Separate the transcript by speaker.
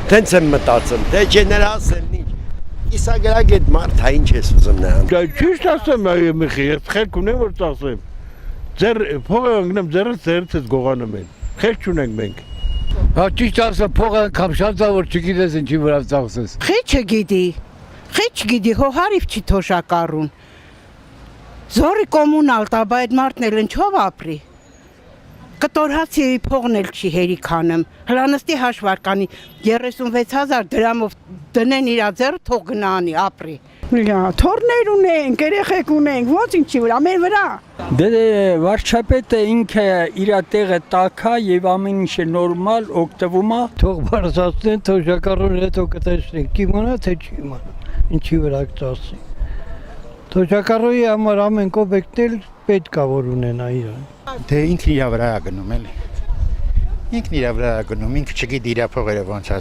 Speaker 1: Տենց եմ մտածում, թե ջեներասն ինչ։ Իսագրակ այդ մարդ հա ինչ ես ուզում նրան։
Speaker 2: Ճիշտ ասեմ, ես խելք ունեմ որ ծախսեմ։ Ձեր փողը ընկնեմ ձերից ես գողանում են։ Խելք չունենք մենք։
Speaker 3: Հա ճիշտ ասեմ, փողը անգամ շատ է որ չգիտես ինչի վրա ծախսես։
Speaker 4: Խիչ գիտի, հո հարիվ չի թոշակառուն։ Զորի կոմունալ տա, բայց մարդն էլ ինչով ապրի։ Կտորհացի փողն էլ չի հերիքանում։ Հլանստի հաշվարկանի 36,000 դրամով դնեն իր ձեռը թող գնանի ապրի։
Speaker 5: Թորներ ունենք, երեխեք ունենք, ոնց ինչի վրա, մեր վրա։
Speaker 6: Դե վարչապետը ինքը իր տեղը տակա եւ ամեն ինչ է նորմալ օգտվում է։
Speaker 7: Թող բարձրացնեն, թոշակառուն հետո կտեսնենք, կիմանա թե չի իմանա, ինչի վրա կծախսի։ Թոշակառուի համար ամեն կոպեկն էլ պետք է որ ունենա իրան։
Speaker 8: Դե ինքն իր վրա է գնում էլի։ Ինքն իր վրա է գնում, ինքը չգիտի իր փողերը ոնց է